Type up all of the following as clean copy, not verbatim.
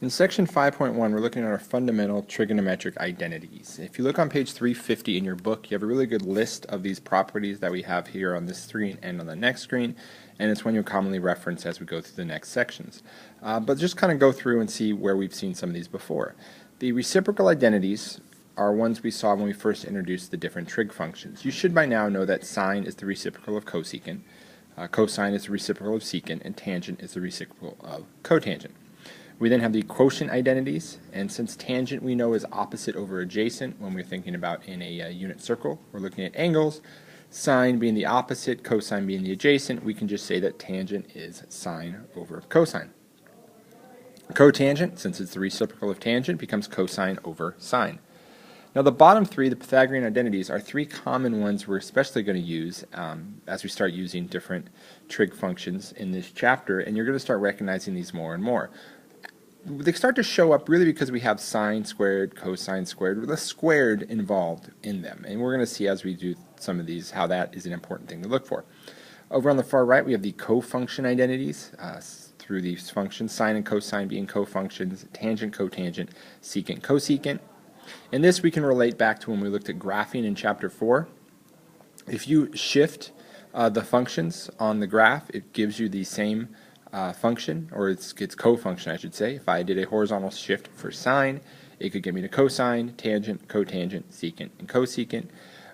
In section 5.1, we're looking at our fundamental trigonometric identities. If you look on page 350 in your book, you have a really good list of these properties that we have here on this screen and on the next screen, and it's one you'll commonly reference as we go through the next sections. But just kind of go through and see where we've seen some of these before. The reciprocal identities are ones we saw when we first introduced the different trig functions. You should by now know that sine is the reciprocal of cosecant, cosine is the reciprocal of secant, and tangent is the reciprocal of cotangent. We then have the quotient identities, and since tangent we know is opposite over adjacent when we're thinking about in a unit circle, we're looking at angles, sine being the opposite, cosine being the adjacent, we can just say that tangent is sine over cosine. Cotangent, since it's the reciprocal of tangent, becomes cosine over sine. Now the bottom three, the Pythagorean identities, are three common ones we're especially going to use as we start using different trig functions in this chapter, and you're going to start recognizing these more and more. They start to show up really because we have sine squared, cosine squared, with a squared involved in them. And we're going to see as we do some of these how that is an important thing to look for. Over on the far right we have the cofunction identities through these functions, sine and cosine being cofunctions, tangent, cotangent, secant, cosecant. And this we can relate back to when we looked at graphing in chapter 4. If you shift the functions on the graph, it gives you the same function, or it's cofunction I should say. If I did a horizontal shift for sine, it could get me to cosine, tangent, cotangent, secant, and cosecant.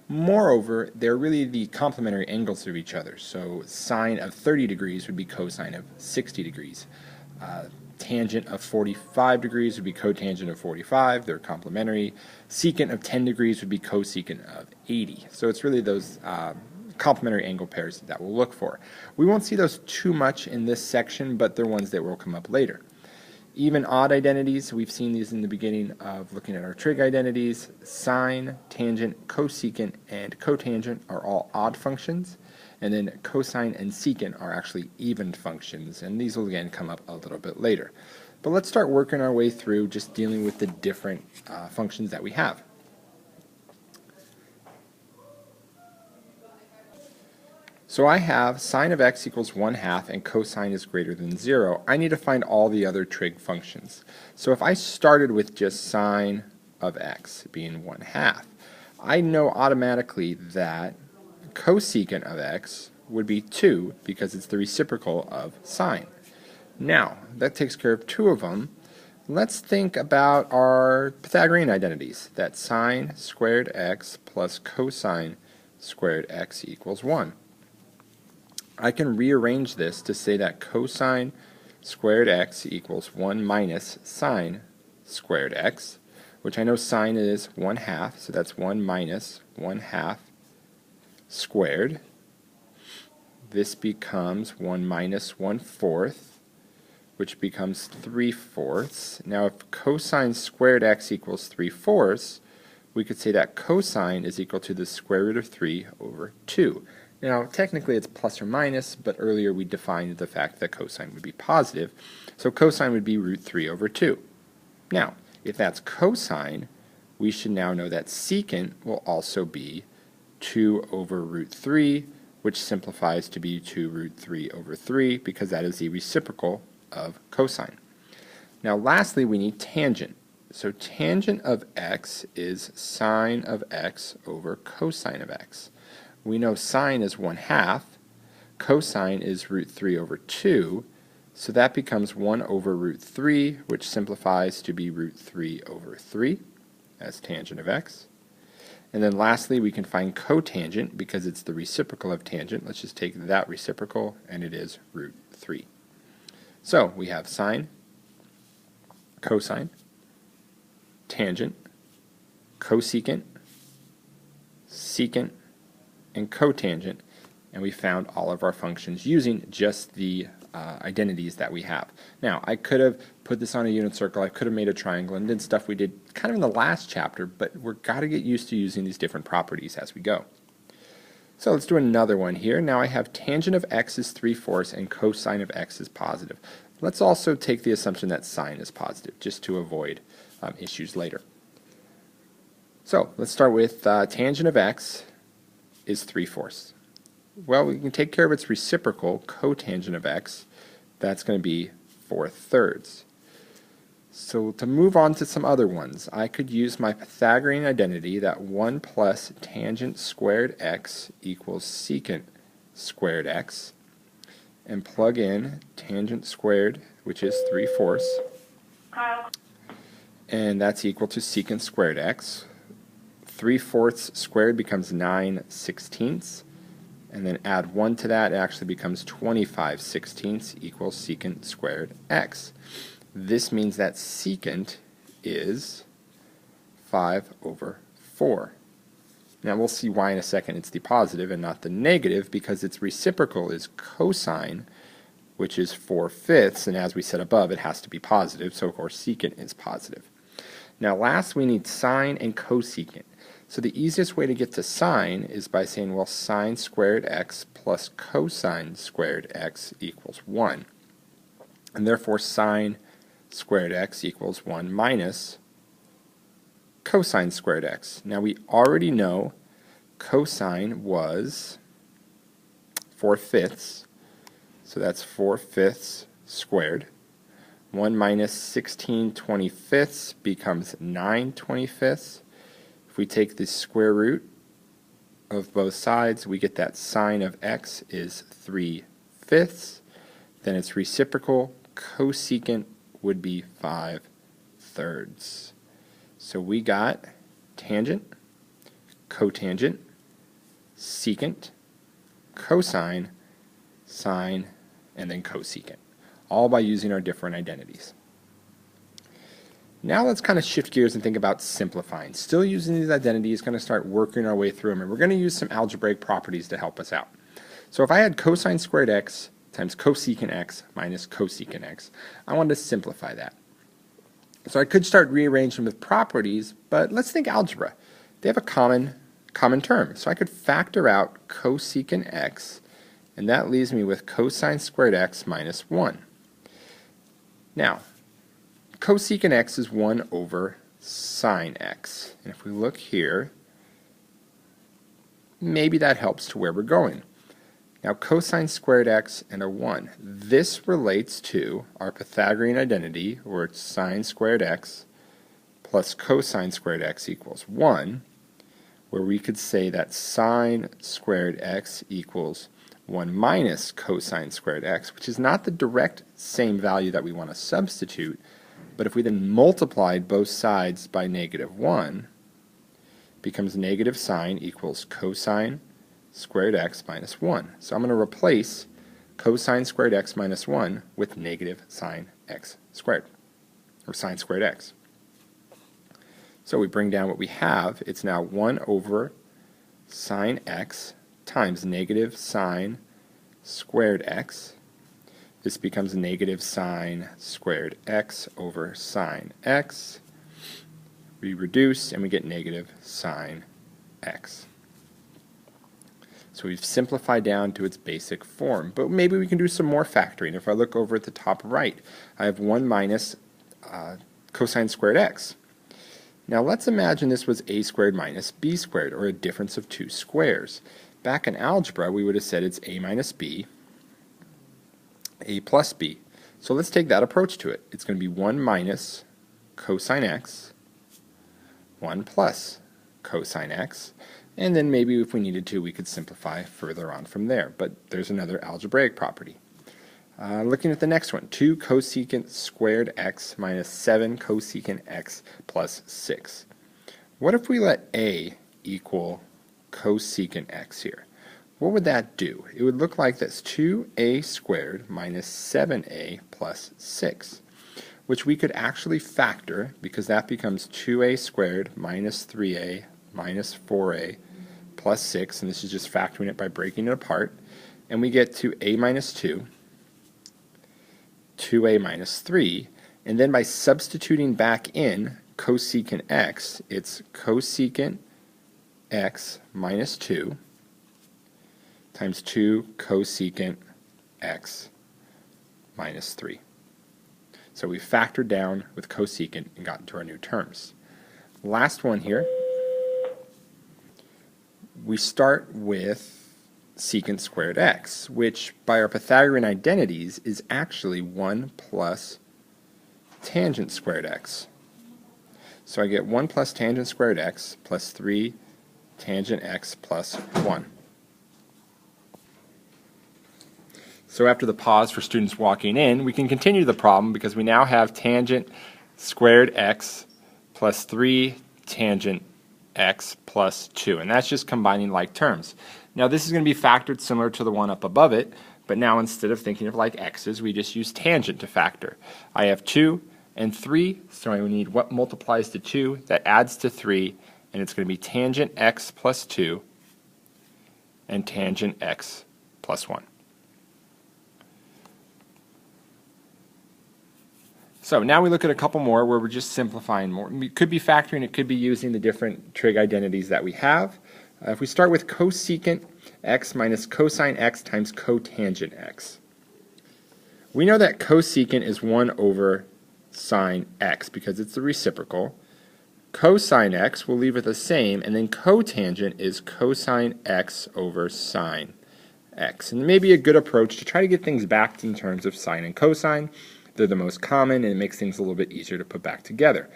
Moreover, they're really the complementary angles of each other. So sine of 30 degrees would be cosine of 60 degrees. Tangent of 45 degrees would be cotangent of 45. They're complementary. Secant of 10 degrees would be cosecant of 80. So it's really those complementary angle pairs that we'll look for. We won't see those too much in this section, but they're ones that will come up later. Even odd identities, we've seen these in the beginning of looking at our trig identities. Sine, tangent, cosecant, and cotangent are all odd functions, and then cosine and secant are actually even functions, and these will again come up a little bit later. But let's start working our way through just dealing with the different functions that we have. So I have sine of x equals 1/2 and cosine is greater than 0. I need to find all the other trig functions. So if I started with just sine of x being 1/2, I know automatically that cosecant of x would be 2 because it's the reciprocal of sine. Now, that takes care of two of them. Let's think about our Pythagorean identities, that sine squared x plus cosine squared x equals 1. I can rearrange this to say that cosine squared x equals 1 minus sine squared x, which I know sine is 1/2, so that's 1 minus 1/2 squared. This becomes 1 minus 1/4, which becomes 3/4. Now if cosine squared x equals 3/4, we could say that cosine is equal to the square root of 3 over 2. Now, technically it's plus or minus, but earlier we defined the fact that cosine would be positive, so cosine would be root 3 over 2. Now, if that's cosine, we should now know that secant will also be 2 over root 3, which simplifies to be 2 root 3 over 3, because that is the reciprocal of cosine. Now, lastly, we need tangent. So tangent of x is sine of x over cosine of x. We know sine is 1/2, cosine is root 3 over 2, so that becomes 1 over root 3, which simplifies to be root 3 over 3 as tangent of x. And then lastly, we can find cotangent because it's the reciprocal of tangent. Let's just take that reciprocal, and it is root 3. So we have sine, cosine, tangent, cosecant, secant, and cotangent, and we found all of our functions using just the identities that we have. Now, I could have put this on a unit circle, I could have made a triangle, and did stuff we did kind of in the last chapter, but we've got to get used to using these different properties as we go. So let's do another one here. Now I have tangent of x is 3/4 and cosine of x is positive. Let's also take the assumption that sine is positive, just to avoid issues later. So let's start with tangent of x is 3/4. Well, we can take care of its reciprocal, cotangent of x. That's going to be 4/3. So to move on to some other ones, I could use my Pythagorean identity that 1 plus tangent squared x equals secant squared x, and plug in tangent squared, which is 3/4, and that's equal to secant squared x. 3/4 squared becomes 9/16, and then add 1 to that, it actually becomes 25/16 equals secant squared x. This means that secant is 5/4. Now we'll see why in a second it's the positive and not the negative, because its reciprocal is cosine, which is 4/5, and as we said above, it has to be positive, so of course secant is positive. Now last we need sine and cosecant. So the easiest way to get to sine is by saying, well, sine squared x plus cosine squared x equals 1. And therefore sine squared x equals 1 minus cosine squared x. Now we already know cosine was 4/5, so that's 4/5 squared. 1 minus 16/25 becomes 9/25. If we take the square root of both sides, we get that sine of x is 3/5. Then its reciprocal, cosecant, would be 5/3. So we got tangent, cotangent, secant, cosine, sine, and then cosecant, all by using our different identities. Now let's kind of shift gears and think about simplifying. Still using these identities, going to start working our way through them, and we're going to use some algebraic properties to help us out. So if I had cosine squared x times cosecant x minus cosecant x, I wanted to simplify that. So I could start rearranging with properties, but let's think algebra. They have a common term. So I could factor out cosecant x, and that leaves me with cosine squared x minus 1. Now, cosecant x is 1 over sine x. And if we look here, maybe that helps to where we're going. Now cosine squared x and a 1. This relates to our Pythagorean identity, where it's sine squared x plus cosine squared x equals 1, where we could say that sine squared x equals 1 minus cosine squared x, which is not the direct same value that we want to substitute, but if we then multiplied both sides by -1, becomes negative sine equals cosine squared x minus 1. So I'm going to replace cosine squared x minus 1 with negative sine x squared, or sine squared x. So we bring down what we have. It's now 1 over sine x times negative sine squared x. This becomes negative sine squared x over sine x. We reduce and we get negative sine x. So we've simplified down to its basic form, but maybe we can do some more factoring. If I look over at the top right, I have 1 minus cosine squared x. Now let's imagine this was a squared minus b squared, or a difference of two squares. Back in algebra, we would have said it's a minus b, a plus b. So let's take that approach to it. It's going to be 1 minus cosine x, 1 plus cosine x, and then maybe if we needed to, we could simplify further on from there. But there's another algebraic property. Looking at the next one, 2 cosecant squared x minus 7 cosecant x plus 6. What if we let a equal cosecant x here? What would that do? It would look like that's 2a squared minus 7a plus 6, which we could actually factor, because that becomes 2a squared minus 3a minus 4a plus 6, and this is just factoring it by breaking it apart, and we get to a minus 2, 2a minus 3, and then by substituting back in cosecant x, it's cosecant x minus 2 times 2 cosecant x minus 3. So we factored down with cosecant and got into our new terms. Last one here, we start with secant squared x, which by our Pythagorean identities is actually 1 plus tangent squared x. So I get 1 plus tangent squared x plus 3 tangent x plus 1. So after the pause for students walking in, we can continue the problem because we now have tangent squared x plus 3 tangent x plus 2. And that's just combining like terms. Now this is going to be factored similar to the one up above it, but now instead of thinking of like x's, we just use tangent to factor. I have 2 and 3, so I need what multiplies to 2, that adds to 3, and it's going to be tangent x plus 2 and tangent x plus 1. So now we look at a couple more where we're just simplifying more. We could be factoring, it could be using the different trig identities that we have. If we start with cosecant x minus cosine x times cotangent x. We know that cosecant is 1 over sine x because it's the reciprocal. Cosine x will leave it the same, and then cotangent is cosine x over sine x. And it may be a good approach to try to get things back in terms of sine and cosine. They're the most common, and it makes things a little bit easier to put back together.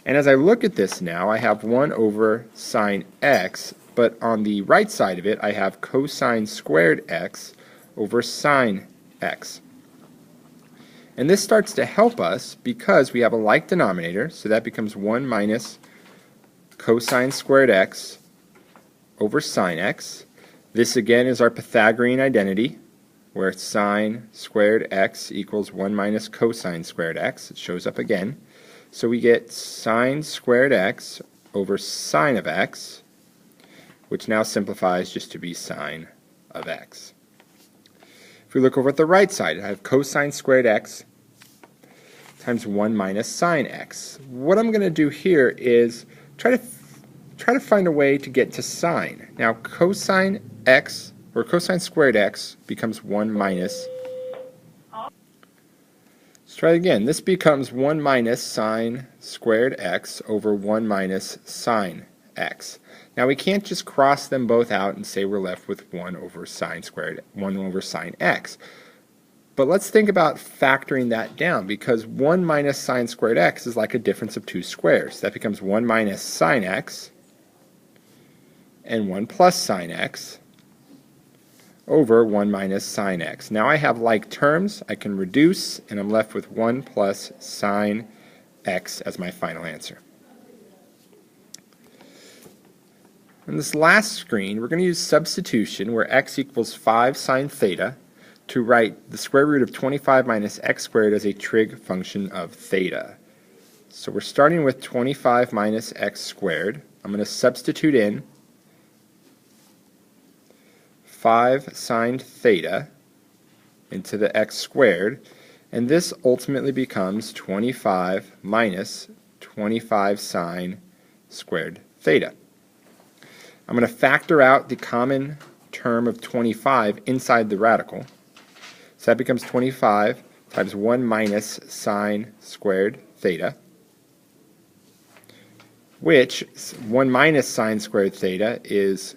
And as I look at this now, I have 1 over sine x, but on the right side of it, I have cosine squared x over sine x. And this starts to help us because we have a like denominator, so that becomes 1 minus cosine squared x over sine x. This again is our Pythagorean identity, where sine squared x equals 1 minus cosine squared x. It shows up again. So we get sine squared x over sine of x, which now simplifies just to be sine of x. If we look over at the right side, I have cosine squared x times 1 minus sine x. What I'm going to do here is try to find a way to get to sine. Now cosine x, or cosine squared x, becomes 1 minus. Let's try it again. This becomes 1 minus sine squared x over 1 minus sine x. Now we can't just cross them both out and say we're left with 1 over sine squared, 1 over sine x. But let's think about factoring that down, because 1 minus sine squared x is like a difference of 2 squares. That becomes 1 minus sine x and 1 plus sine x over 1 minus sine x. Now I have like terms, I can reduce, and I'm left with 1 plus sine x as my final answer. On this last screen, we're going to use substitution, where x equals 5 sine theta, to write the square root of 25 minus x squared as a trig function of theta. So we're starting with 25 minus x squared. I'm going to substitute in 5 sine theta into the x squared, and this ultimately becomes 25 minus 25 sine squared theta. I'm going to factor out the common term of 25 inside the radical. So that becomes 25 times 1 minus sine squared theta, which 1 minus sine squared theta is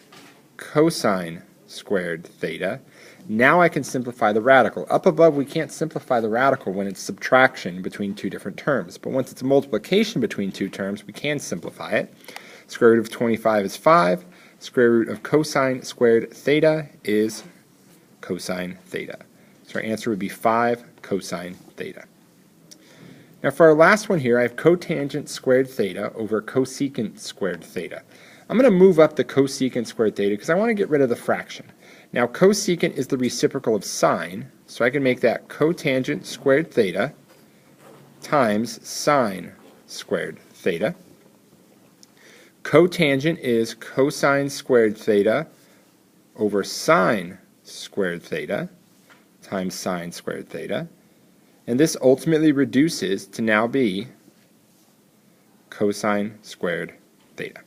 cosine squared theta. Now I can simplify the radical. Up above we can't simplify the radical when it's subtraction between two different terms, but once it's multiplication between two terms we can simplify it. Square root of 25 is 5. Square root of cosine squared theta is cosine theta. So our answer would be 5 cosine theta. Now for our last one here, I have cotangent squared theta over cosecant squared theta. I'm going to move up the cosecant squared theta because I want to get rid of the fraction. Now cosecant is the reciprocal of sine, so I can make that cotangent squared theta times sine squared theta. Cotangent is cosine squared theta over sine squared theta times sine squared theta. And this ultimately reduces to now be cosine squared theta.